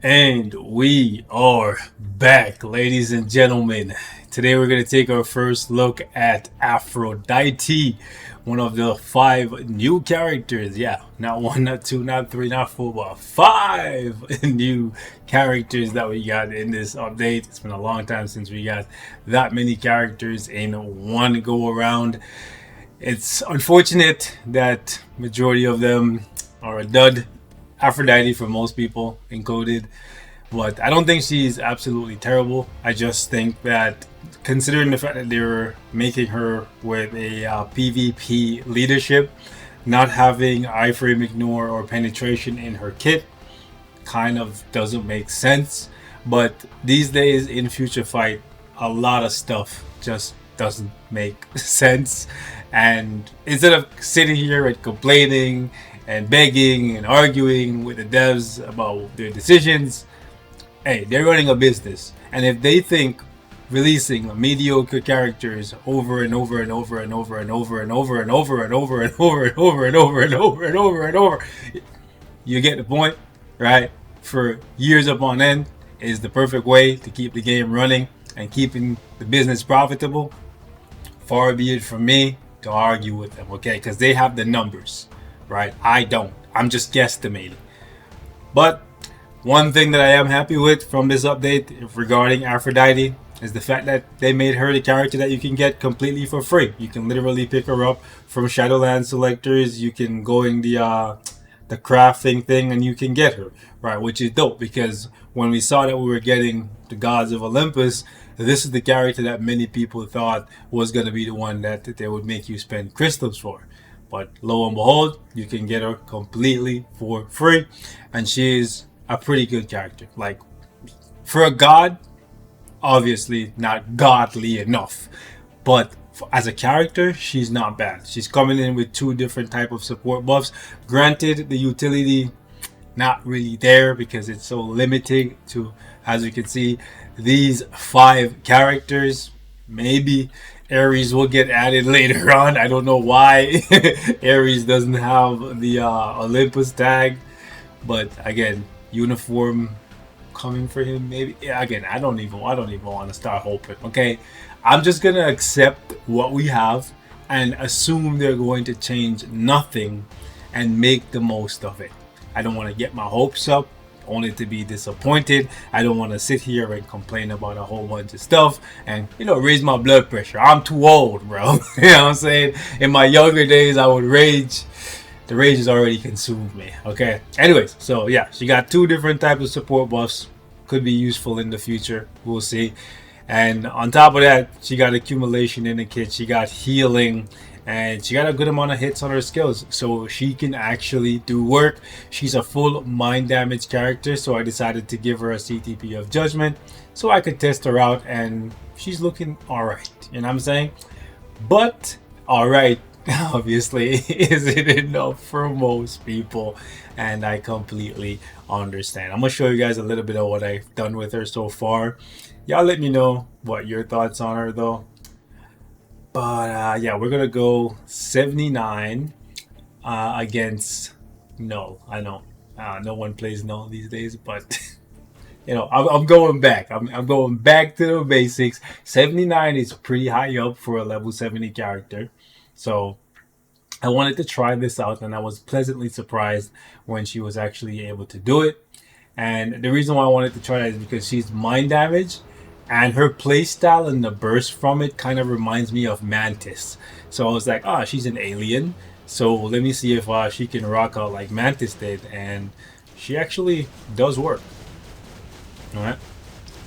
And we are back, ladies and gentlemen. Today we're going to take our first look at Aphrodite, one of the 5 new characters. Yeah, not one, not two, not three, not four, but 5 new characters that we got in this update. It's been a long time since we got that many characters in one go around. It's unfortunate that majority of them are a dud. Aphrodite for most people included, but I don't think she's absolutely terrible. I just think that considering the fact that they're making her with a PvP leadership, not having iframe ignore or penetration in her kit kind of doesn't make sense. But these days in future fight, a lot of stuff just doesn't make sense. And instead of sitting here and complaining and begging and arguing with the devs about their decisions, hey, they're running a business. And if they think releasing mediocre characters over and over and over and over and over and over and over and over and over and over and over and over and over and over, you get the point, right? For years upon end is the perfect way to keep the game running and keeping the business profitable. Far be it from me to argue with them, okay? Because they have the numbers, right? I don't. I'm just guesstimating. But one thing that I am happy with from this update regarding Aphrodite is the fact that they made her the character that you can get completely for free. You can literally pick her up from Shadowland selectors. You can go in the crafting thing and you can get her, right? Which is dope, because when we saw that we were getting the gods of Olympus, this is the character that many people thought was going to be the one that they would make you spend crystals for. But lo and behold, you can get her completely for free. And she is a pretty good character. Like, for a god, obviously not godly enough. But as a character, she's not bad. She's coming in with 2 different type of support buffs. Granted, the utility not really there because it's so limited to, as you can see, these 5 characters. Maybe Ares will get added later on. I don't know why Ares doesn't have the Olympus tag, but again, uniform coming for him. Maybe, yeah, again, I don't even want to start hoping. Okay, I'm just gonna accept what we have and assume they're going to change nothing and make the most of it. I don't want to get my hopes up only to be disappointed. I don't want to sit here and complain about a whole bunch of stuff and, raise my blood pressure. I'm too old, bro. You know what I'm saying? In my younger days, I would rage. The rage has already consumed me. Okay. Anyways, so yeah, she got 2 different types of support buffs. Could be useful in the future. We'll see. And on top of that, she got accumulation in the kit. She got healing. And she got a good amount of hits on her skills, so she can actually do work. She's a full mind damage character, so I decided to give her a CTP of Judgment so I could test her out, and she's looking alright. You know what I'm saying? But alright, obviously, isn't enough for most people, and I completely understand. I'm going to show you guys a little bit of what I've done with her so far. Y'all let me know what your thoughts on her, though. But yeah, we're gonna go 79 against Knull. I know no one plays Knull these days, but I'm going back. I'm going back to the basics. 79 is pretty high up for a level 70 character, so I wanted to try this out, and I was pleasantly surprised when she was actually able to do it. And the reason why I wanted to try that is because she's mind damage. And her playstyle and the burst from it kind of reminds me of Mantis. So I was like, she's an alien. So let me see if she can rock out like Mantis did. And she actually does work. Alright.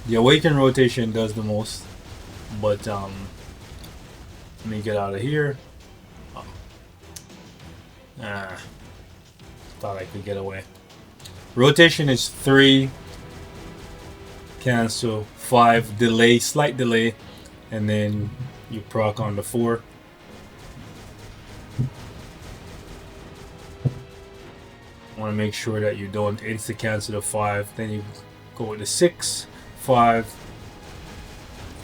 The Awaken rotation does the most. But let me get out of here. Thought I could get away. Rotation is 3. Cancel 5, delay, slight delay, and then you proc on the 4. Want to make sure that you don't insta cancel the 5. Then you go with the 6, 5,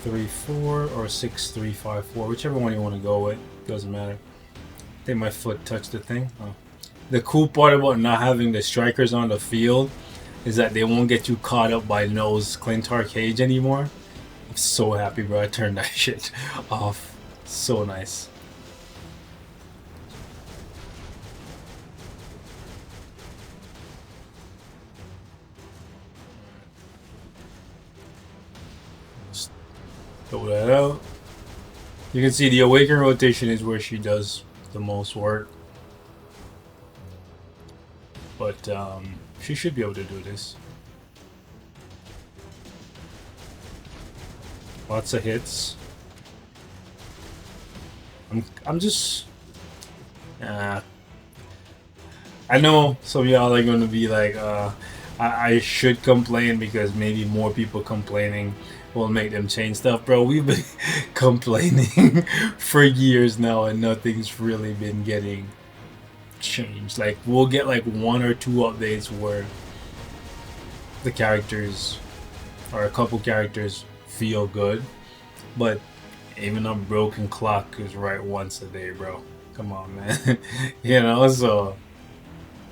3, 4, or 6, 3, 5, 4, whichever one you want to go with. Doesn't matter. I think my foot touched the thing. The cool part about not having the strikers on the field is that they won't get you caught up by Knull's Clintar cage anymore. I'm so happy, bro. I turned that shit off. So nice. Just throw that out. You can see the Awaken rotation is where she does the most work. But she should be able to do this. Lots of hits. I'm just I know some of y'all are gonna be like I should complain because maybe more people complaining will make them change stuff. Bro, we've been complaining for years now and nothing's really been getting changed. Like, we'll get like 1 or 2 updates where the characters or a couple characters feel good, but even a broken clock is right once a day, bro. Come on, man. You know, so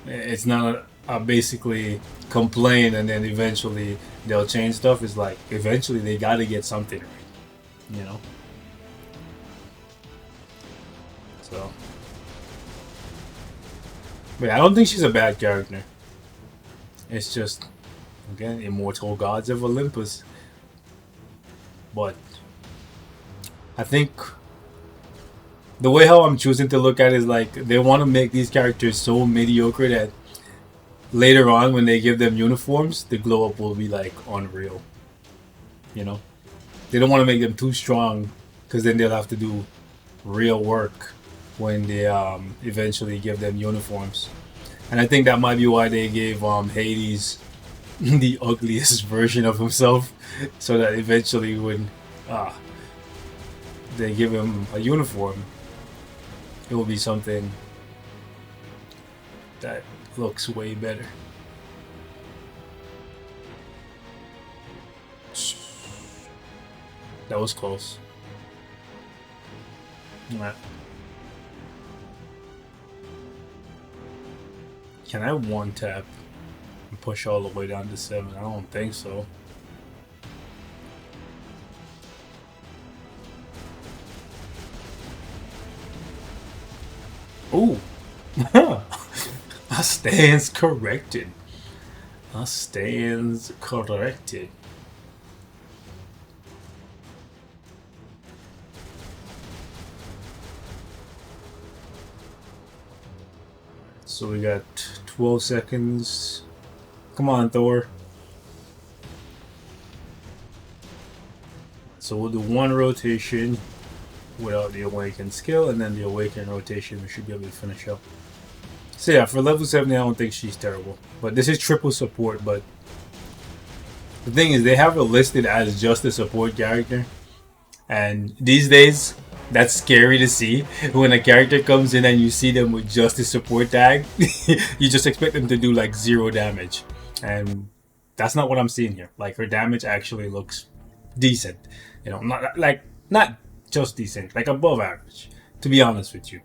it's not a basically complain and then eventually they'll change stuff. It's like eventually they gotta get something right, you know. So, but I don't think she's a bad character. It's just, again, immortal gods of Olympus. But I think the way how I'm choosing to look at it is like they want to make these characters so mediocre that later on when they give them uniforms, the glow up will be like unreal. You know, they don't want to make them too strong because then they'll have to do real work when they eventually give them uniforms. And I think that might be why they gave Hades the ugliest version of himself, so that eventually when they give him a uniform, it will be something that looks way better. That was close. Right. Can I one tap and push all the way down to 7? I don't think so. Ooh. A stance corrected. A stance corrected. So we got 12 seconds. Come on, Thor. So we'll do 1 rotation without the awaken skill, and then the awaken rotation we should be able to finish up. So yeah, for level 70 I don't think she's terrible. But this is triple support, but the thing is they have it listed as just a support character. And these days, that's scary to see. When a character comes in and you see them with just a support tag, you just expect them to do like 0 damage. And that's not what I'm seeing here. Like, her damage actually looks decent. You know, not just decent, like above average, to be honest with you.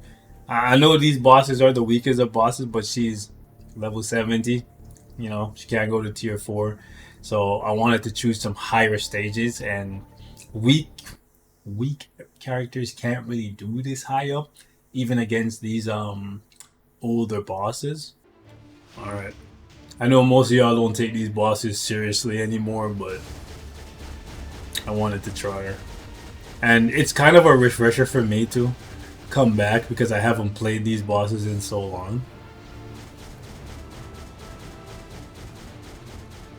I know these bosses are the weakest of bosses, but she's level 70. You know, she can't go to tier 4. So I wanted to choose some higher stages, and weak characters can't really do this high up, even against these older bosses. Alright. I know most of y'all don't take these bosses seriously anymore, but I wanted to try her. And it's kind of a refresher for me to come back because I haven't played these bosses in so long.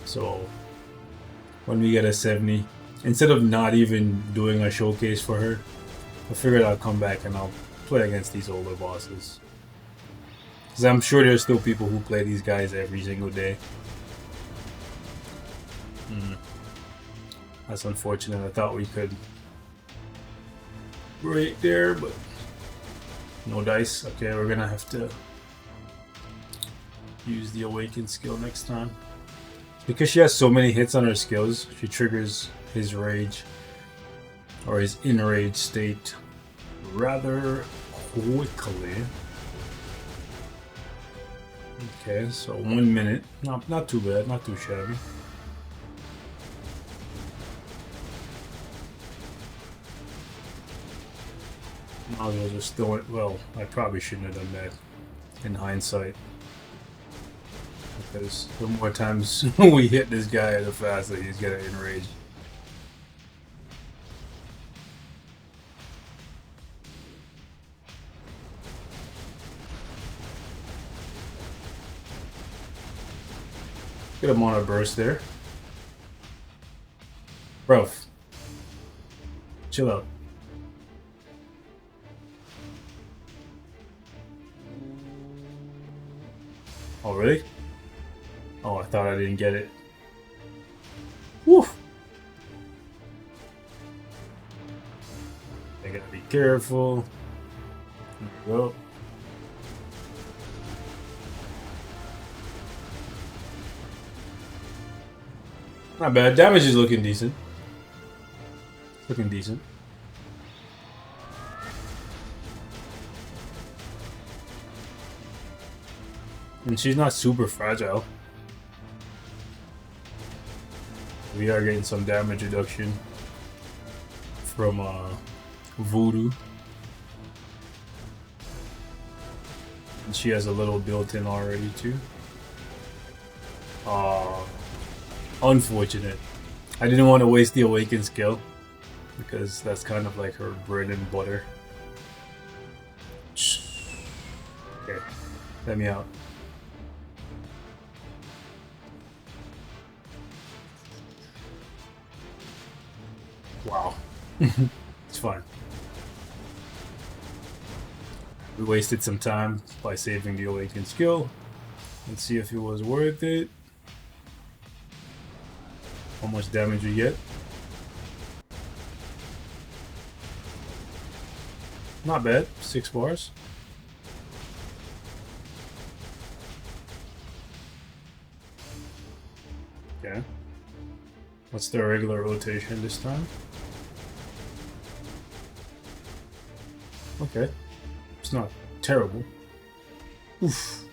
So when we get a 70, instead of not even doing a showcase for her, I figured I'll come back and I'll play against these older bosses. Because I'm sure there's still people who play these guys every single day. That's unfortunate. I thought we could break there, but no dice. Okay, we're gonna have to use the awaken skill next time. Because she has so many hits on her skills, she triggers his rage or his enraged state rather quickly. Okay, so 1 minute. Not too bad, not too shabby. Might as well just throw it. Well, I probably shouldn't have done that in hindsight. Because the more times we hit this guy, the faster he's gonna enrage. Good amount of burst there. Bro. Chill out. Oh, really? Oh, I thought I didn't get it. Woo! I gotta be careful. There we go. Not bad. Damage is looking decent. Looking decent. And she's not super fragile. We are getting some damage reduction from Voodoo. And she has a little built-in already too. Unfortunate. I didn't want to waste the Awaken skill because that's kind of like her bread and butter. Okay, let me out. Wow. It's fine. We wasted some time by saving the Awaken skill. Let's see if it was worth it. How much damage you get? Not bad. 6 bars. Okay. What's the regular rotation this time? Okay. It's not terrible. Oof.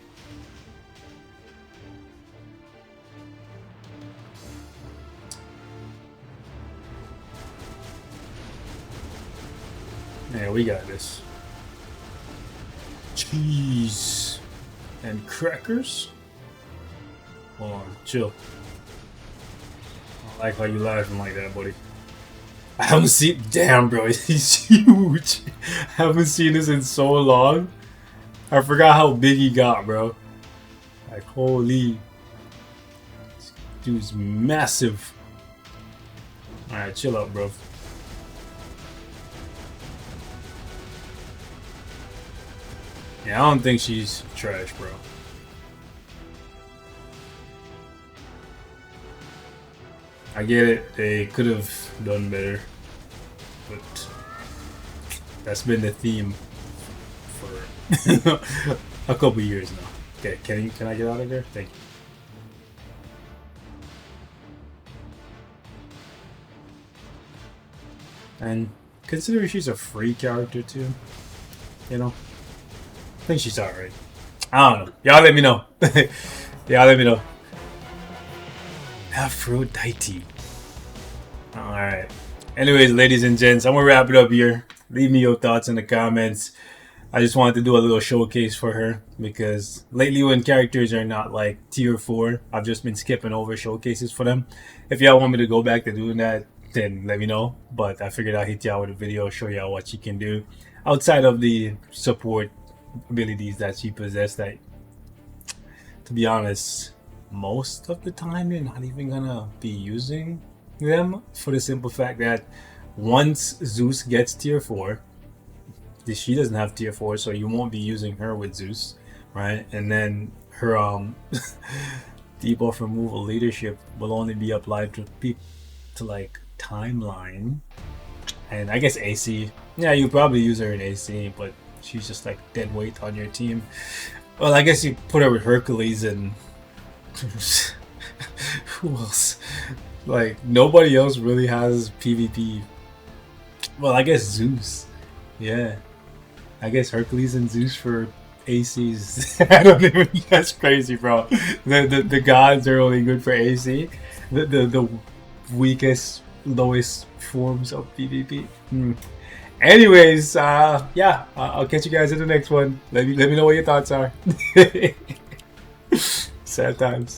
Yeah, we got this. Cheese and crackers. Hold on, chill. I like how you laughing like that, buddy. I haven't seen. Damn, bro, he's huge. I haven't seen this in so long. I forgot how big he got, bro. Like, holy. This dude's massive. Alright, chill out, bro. Yeah, I don't think she's trash, bro. I get it, they could have done better, but that's been the theme for a couple years now. Okay, can I get out of there? Thank you. And considering she's a free character too, you know, I think she's alright. I don't know. Y'all let me know. Y'all let me know. Aphrodite. Alright. Anyways, ladies and gents, I'm gonna wrap it up here. Leave me your thoughts in the comments. I just wanted to do a little showcase for her because lately when characters are not like tier 4, I've just been skipping over showcases for them. If y'all want me to go back to doing that, then let me know. But I figured I'd hit y'all with a video, show y'all what she can do outside of the support abilities that she possesses that, to be honest, most of the time you're not even gonna be using them, for the simple fact that once Zeus gets tier 4, she doesn't have tier 4, so you won't be using her with Zeus, right? And then her debuff removal leadership will only be applied to people to like timeline, and I guess AC. Yeah, you probably use her in AC, but she's just like dead weight on your team. Well, I guess you put her with Hercules and who else? Like, nobody else really has PvP. Well, I guess Zeus. Yeah. I guess Hercules and Zeus for ACs. I don't even. That's crazy, bro. The gods are only good for AC. The weakest, lowest forms of PvP. Anyways, yeah, I'll catch you guys in the next one. Let me know what your thoughts are. Sad times.